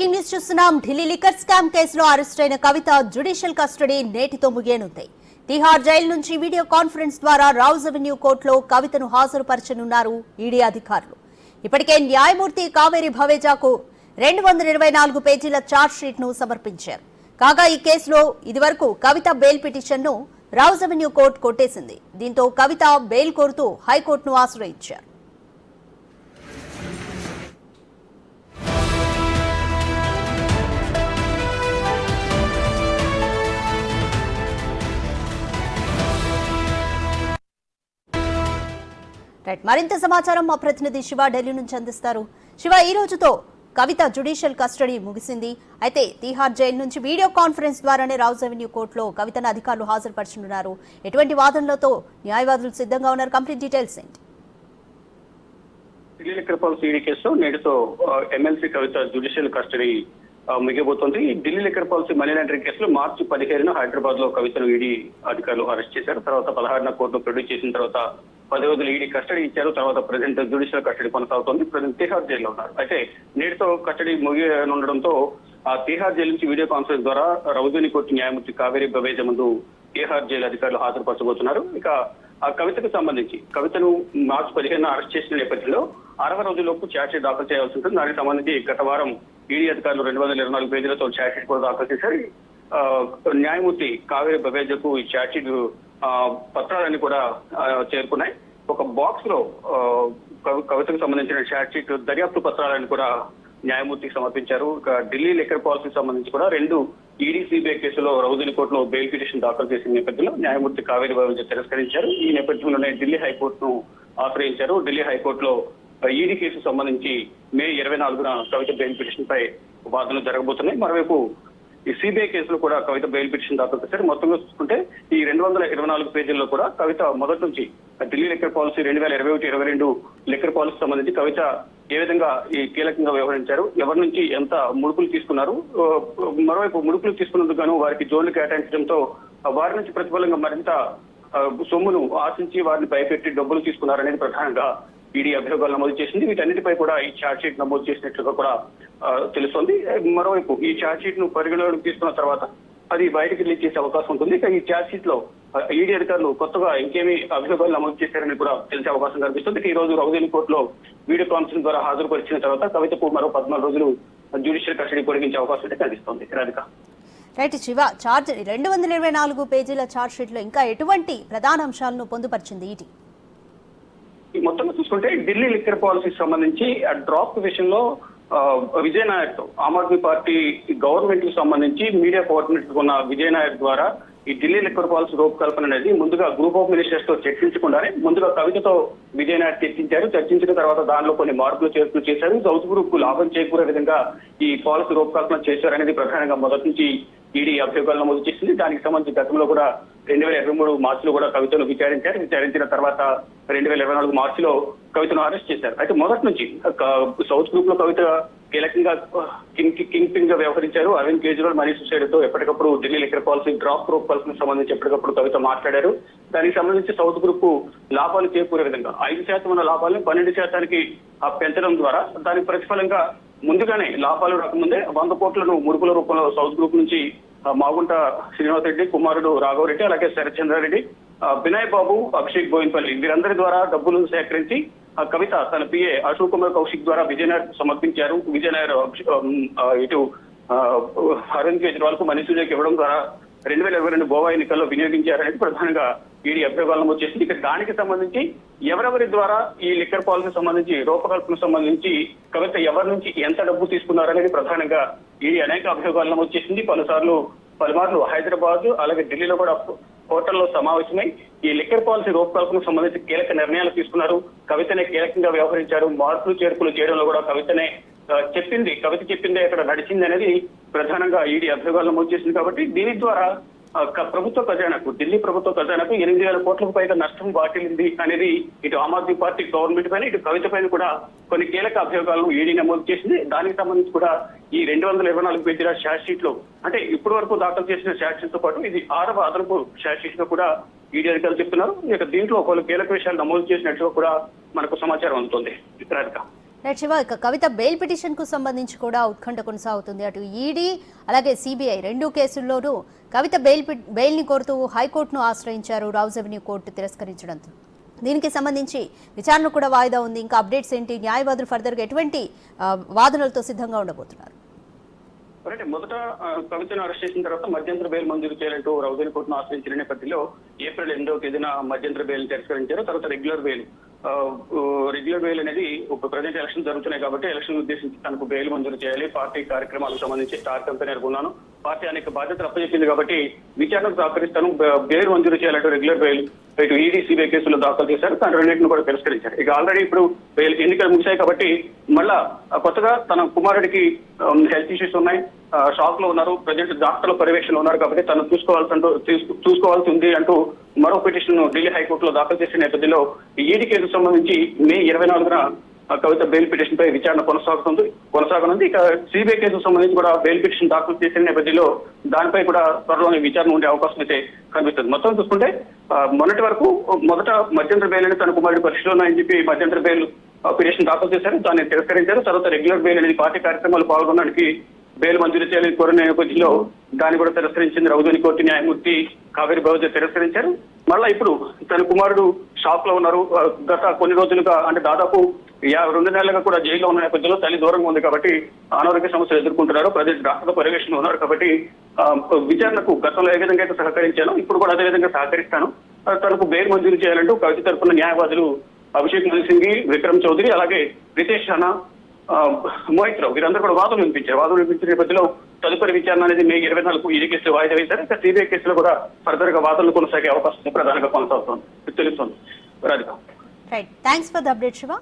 Breaking news చూస్తున్నాం. Delhi liquor scam కేసులో arrest అయిన కవిత జ్యుడిషియల్ కస్టడీ నేటితో ముగియనుంది. తిహార్ జైలు నుంచి వీడియో కాన్ఫరెన్స్ ద్వారా రౌజ్ అవెన్యూ కోర్టులో కవితను హాజరుపరచనున్నారు ఈడీ అధికారులు. ఇప్పటికే న్యాయమూర్తి కావేరి భవేజాకు 224 పేజీల ఛార్జ్ షీట్ ను సమర్పించారు. కాగా ఈ కేసులో ఇదివరకు కవిత బెయిల్ పిటిషన్ ను రౌజ్ అవెన్యూ కోర్టు కొట్టేసింది. దీంతో కవిత బెయిల్ కోరుతూ హైకోర్టును ఆశ్రయించారు. మరింత సమాచారం మా ప్రతినిధి శివ ఢిల్లీ నుంచి అందిస్తారు. శివ, ఈ రోజుతో కవిత జ్యుడిషియల్ కస్టడీ ముగిసింది. అయితే తిహార్ జైలు నుంచి వీడియో కాన్ఫరెన్స్ ద్వారానే రౌజ్ అవెన్యూ కోర్టులో కవితను అధికారులు హాజరుపరచనున్నారు. ఎటువంటి వాదనలతో న్యాయవాదులు సిద్ధంగా ఉన్నారు? కంప్లీట్ డీటెయిల్స్ ఏంటి? ఢిల్లీ లిక్కర్ పాలసీ ఈడీ కేసులో నేడుతో ఎమ్మెల్సీ కవిత జ్యుడిషియల్ కస్టడీ ముగిపోతుంది. Delhi liquor policy money laundering కేసులో మార్చి 15న హైదరాబాద్ లో కవితను ఈడీ అధికారులు అరెస్ట్ చేశారు. తర్వాత 16న కోర్టులో ప్రొడ్యూస్ చేసిన తర్వాత 10 రోజులు ఈడీ కస్టడీ ఇచ్చారు. తర్వాత ప్రజెంట్ జ్యుడిషియల్ కస్టడీ కొనసాగుతోంది. ప్రజెంట్ తిహార్ జైల్లో ఉన్నారు. అయితే నేటితో కస్టడీ ముగియనుండడంతో ఆ తిహార్ జైలు నుంచి వీడియో కాన్ఫరెన్స్ ద్వారా రౌజ్ అవెన్యూ కోర్టు న్యాయమూర్తి కావేరి భవేజా ముందు తిహార్ జైలు అధికారులు హాజరుపరచబోతున్నారు. ఇక ఆ కవితకు సంబంధించి కవితను మార్చి 15న అరెస్ట్ చేసిన నేపథ్యంలో 60 రోజుల్లోపు ఛార్జ్షీట్ దాఖలు చేయాల్సి ఉంటుంది. దానికి సంబంధించి గత వారం ఈడీ అధికారులు 224 పేజీలతో ఛార్జ్షీట్ కూడా దాఖలు చేశారు. న్యాయమూర్తి కావేరి భవేజాకు ఈ ఛార్జ్షీట్ పత్రాలన్నీ కూడా చేరుకున్నాయి. ఒక బాక్స్ లో కవితకు సంబంధించిన ఛార్జ్షీట్ దర్యాప్తు పత్రాలను కూడా న్యాయమూర్తికి సమర్పించారు. ఇక ఢిల్లీ లిక్కర్ పాలసీకి సంబంధించి కూడా 2 ఈడీ సిబిఐ కేసులో రౌజ్ అవెన్యూ కోర్టులో బెయిల్ పిటిషన్ దాఖలు చేసిన నేపథ్యంలో న్యాయమూర్తి కావేరి భవేజా తిరస్కరించారు. ఈ నేపథ్యంలోనే ఢిల్లీ హైకోర్టును ఆశ్రయించారు. ఢిల్లీ హైకోర్టులో ఈడీ కేసు సంబంధించి మే 24న కవిత బెయిల్ పిటిషన్ పై వాదనలు జరగబోతున్నాయి. మరోవైపు ఈ సిబిఐ కేసులో కూడా కవిత బెయిల్ పిటిషన్ దాఖలు చేశారు. మొత్తంగా చూసుకుంటే ఈ 224 పేజీల్లో కూడా కవిత మొదటి నుంచి Delhi liquor policy 2021-22 liquor policy సంబంధించి కవిత ఏ విధంగా ఈ కీలకంగా వ్యవహరించారు, ఎవరి నుంచి ఎంత ముడుపులు తీసుకున్నారు, మరోవైపు ముడుపులు తీసుకున్నందుకు గాను వారికి జోన్లు కేటాయించడంతో వారి నుంచి ప్రతిఫలంగా మరింత సొమ్మును ఆశించి వారిని భయపెట్టి డబ్బులు తీసుకున్నారనేది ప్రధానంగా ఈడీ అభియోగాలు నమోదు చేసింది. వీటన్నిటిపై కూడా ఈ ఛార్జ్ షీట్ నమోదు చేసినట్లుగా కూడా తెలుస్తోంది. మరోవైపు ఈ ఛార్జ్ షీట్ ను పరిగణలోకి తీసుకున్న తర్వాత అది బయటకు రిలీజ్ చేసే అవకాశం ఉంటుంది. ఇక ఈ ఛార్జ్ షీట్ లో ఈడీ అధికారులు కొత్తగా ఇంకేమీ అభియోగాలు నమోదు చేశారని కూడా తెలిసే అవకాశం కనిపిస్తుంది. ఈ రోజు రౌజ్ అవెన్యూ కోర్టులో వీడియో కాన్ఫరెన్స్ ద్వారా హాజరుపరిచిన తర్వాత కవితకు మరో 14 రోజులు జ్యుడిషియల్ కస్టడీ పొడిగించే అవకాశం అయితే కనిపిస్తుంది. రాధిక, రైట్ శివ, 224 పేజీల ఛార్జ్ షీట్ లో ఇంకా ఎటువంటి ప్రధాన అంశాలను పొందుపరిచింది ఈడీ? మొత్తంగా చూసుకుంటే ఢిల్లీ లిక్కర్ పాలసీకి సంబంధించి డ్రాఫ్ట్ విషయంలో విజయ్ నాయక్ తో ఆమ్ ఆద్మీ పార్టీ గవర్నమెంట్ కి సంబంధించి మీడియా కోఆర్డినేటర్ ఉన్న విజయ్ నాయక్ ద్వారా ఈ ఢిల్లీ లిక్కర్ పాలసీ రూపకల్పన అనేది ముందుగా గ్రూప్ ఆఫ్ మినిస్టర్స్ తో చర్చించకుండానే ముందుగా కవితతో విజయ్ నాయక్ చర్చించారు. చర్చించిన తర్వాత దానిలో కొన్ని మార్పులు చేర్పులు చేశారు. సౌత్ గ్రూప్ కు లాభం చేకూరే విధంగా ఈ పాలసీ రూపకల్పన చేశారనేది ప్రధానంగా మొదటి నుంచి ఈడీ అభియోగాలు నమోదు చేసింది. దానికి సంబంధించి గతంలో కూడా 2023 మార్చిలో కూడా కవితను విచారించారు. విచారించిన తర్వాత 2024 మార్చిలో కవితను అరెస్ట్ చేశారు. అయితే మొదటి నుంచి సౌత్ గ్రూప్ లో కవిత కీలకంగా కింగ్ పిన్ గా వ్యవహరించారు. అరవింద్ కేజ్రీవాల్, మనీష్ సిసోడియా తో ఎప్పటికప్పుడు ఢిల్లీ లిక్కర్ పాలసీ డ్రాఫ్ట్ రూపకల్పనకు సంబంధించి ఎప్పటికప్పుడు కవిత మాట్లాడారు. దానికి సంబంధించి సౌత్ గ్రూప్ లాభాలు చేకూరే విధంగా 5% ఉన్న లాభాలను 12% పెంచడం ద్వారా దానికి ప్రతిఫలంగా ముందుగానే లాభాలు రాకముందే 100 కోట్లను ముడుపుల రూపంలో సౌత్ గ్రూప్ నుంచి మాగుంట శ్రీనివాస్ రెడ్డి కుమారుడు రాఘవరెడ్డి, అలాగే శరత్చంద్రారెడ్డి, బినయ్ బాబు, అభిషేక్ బోయిన్పల్లి వీరందరి ద్వారా డబ్బులు సేకరించి కవిత తన పిఏ అశోక్ కుమార్ కౌశిక్ ద్వారా విజయనగర్ సమర్పించారు. విజయనగర్ ఇటు అరవింద్ కేజ్రీవాల్ కు, మనీష్ సిసోడియాకి ఇవ్వడం ద్వారా 2022 గోవా ఎన్నికల్లో వినియోగించారనేది ప్రధానంగా ఈడీ అభియోగాలు నమోదు చేసింది. ఇక దానికి సంబంధించి ఎవరెవరి ద్వారా ఈ లిక్కర్ పాలసీ సంబంధించి రూపకల్పన సంబంధించి కవిత ఎవరి నుంచి ఎంత డబ్బు తీసుకున్నారనేది ప్రధానంగా ఈడీ అనేక అభియోగాలు నమోదు చేసింది. పలుమార్లు హైదరాబాద్ అలాగే ఢిల్లీలో కూడా హోటల్లో సమావేశమై ఈ లిక్కర్ పాలసీ రూపకల్పనకు సంబంధించి కీలక నిర్ణయాలు తీసుకున్నారు. కవితనే కీలకంగా వ్యవహరించారు. మార్పులు చేర్పులు చేయడంలో కూడా కవిత చెప్పిందే అక్కడ నడిచింది అనేది ప్రధానంగా ఈడీ అభియోగాలు నమోదు చేసింది. కాబట్టి దీని ద్వారా ప్రభుత్వ ఖజానాకు, ఢిల్లీ ప్రభుత్వ ఖజానాకు 8,000 కోట్లకు పైగా నష్టం వాటిల్లింది అనేది ఇటు ఆమ్ ఆద్మీ పార్టీ గవర్నమెంట్ పైన, ఇటు కవిత పైన కూడా కొన్ని కీలక అభియోగాలను ఈడీ నమోదు చేసింది. దానికి సంబంధించి కూడా ఈ 224 పేజీల ఛార్జ్ షీట్ లో అంటే ఇప్పటి వరకు దాఖలు చేసిన ఛార్జ్ షీట్ తో పాటు ఇది 6వ అదనపు ఛార్జ్ షీట్ లో కూడా ఈడీ అధికారులు చెప్తున్నారు. ఇక దీంట్లో పలు కీలక విషయాలు నమోదు చేసినట్టుగా కూడా మనకు సమాచారం అందుతుంది. రైట్ శివ, ఇక కవిత బెయిల్ పిటిషన్ కు సంబంధించి కూడా ఉత్కంఠ కొనసాగుతుంది. అటు ఈడీ అలాగే సిబిఐ రెండు కేసుల్లోనూ కవిత బెయిల్ ని కోరుతూ హైకోర్టును ఆశ్రయించారు. రౌజ్ అవెన్యూ కోర్టు తిరస్కరించడంతో దీనికి సంబంధించి విచారణ కూడా వాయిదా ఉంది. ఇంకా అప్డేట్స్ ఏంటి? న్యాయవాదులు ఫర్దర్ గా ఎటువంటి వాదనలతో సిద్ధంగా ఉండబోతున్నారు? అంటే మొదట కవితను అరెస్ట్ చేసిన తర్వాత మధ్యంతర బెయిల్ మంజూరు చేయాలంటూ రౌజ్ అవెన్యూ కోర్టును ఆశ్రయించిన నేపథ్యంలో ఏప్రిల్ 8వ తేదీన మధ్యంతర బెయిల్ తిరస్కరించారు. తర్వాత రెగ్యులర్ బెయిల్ అనేది ప్రజెంట్ ఎలక్షన్ జరుగుతున్నాయి కాబట్టి ఎలక్షన్ ఉద్దేశించి తనకు బెయిల్ మంజూరు చేయాలి. పార్టీ కార్యక్రమాలకు సంబంధించి స్టార్ కంపెనీ ఉన్నాను, పార్టీ అనేక బాధ్యతలు అప్పచెప్పింది కాబట్టి విచారణకు సహకరిస్తాను, బెయిల్ మంజూరు చేయాలంటూ రెగ్యులర్ బెయిల్ ఇటు ఈడీ సిబిఐ కేసులు దాఖలు చేశారు. కానీ రెండింటిని కూడా తిరస్కరించారు. ఇక ఆల్రెడీ ఇప్పుడు ఎన్నికలు ముగిశాయి కాబట్టి మళ్ళా కొత్తగా తన కుమారుడికి హెల్త్ ఇష్యూస్ ఉన్నాయి, షాక్ లో ఉన్నారు, ప్రజెంట్ డాక్టర్ల పర్యవేక్షణలో ఉన్నారు కాబట్టి తను చూసుకోవాల్సి ఉంది అంటూ మరో పిటిషన్ ఢిల్లీ హైకోర్టులో దాఖలు చేసిన నేపథ్యంలో ఈడీ కేసుకు సంబంధించి మే 24న కవిత బెయిల్ పిటిషన్ పై విచారణ కొనసాగనుంది. ఇక సిబిఐ కేసుకు సంబంధించి కూడా బెయిల్ పిటిషన్ దాఖలు చేసిన నేపథ్యంలో దానిపై కూడా త్వరలోనే విచారణ ఉండే అవకాశం అయితే కనిపిస్తుంది. మొత్తం చూసుకుంటే మొన్నటి వరకు మొదట మధ్యంతర బెయిల్ అని తన కుమారుడి పరిస్థితిలో ఉన్నాయని చెప్పి మధ్యంతర బెయిల్ పిటిషన్ దాఖలు చేశారు, దాన్ని తిరస్కరించారు. తర్వాత రెగ్యులర్ బెయిల్ అనేది పార్టీ కార్యక్రమాలు పాల్గొనడానికి బెయిల్ మంజూరు చేయాలని కోరిన నేపథ్యంలో దాన్ని కూడా తిరస్కరించింది రౌజ్ అవెన్యూ కోర్టు న్యాయమూర్తి కావేరి బహుజ తిరస్కరించారు. మళ్ళా ఇప్పుడు తన కుమారుడు షాక్ లో ఉన్నారు, గత కొన్ని రోజులుగా అంటే దాదాపు 2 నెలలుగా కూడా జైల్లో ఉన్న నేపథ్యంలో తల్లి దూరంగా ఉంది కాబట్టి అనారోగ్య సమస్యలు ఎదుర్కొంటున్నారు, ప్రజెంట్ డాక్టర్ పర్యవేక్షణలో ఉన్నారు కాబట్టి విచారణకు గతంలో ఏ విధంగా అయితే సహకరించానో ఇప్పుడు కూడా అదే విధంగా సహకరిస్తాను, తనకు బెయిల్ మంజూరు చేయాలంటూ కవిత తరఫున న్యాయవాదులు అభిషేక్ మను సింఘి, విక్రమ్ చౌదరి అలాగే రితేష్ రాణా, మోహిత్ రావు వీరందరూ కూడా వాదనలు వినిపించిన నేపథ్యంలో తదుపరి విచారణ అనేది మే 24 ఈడీ కేసులో వాయిదా వేశారు. ఇంకా సిబిఐ కేసులో కూడా ఫర్దర్ గా వాదనలు కొనసాగే అవకాశం ప్రధానంగా కొనసాగుతోంది తెలుస్తోంది. Radhika, right, thanks for the update Shiva.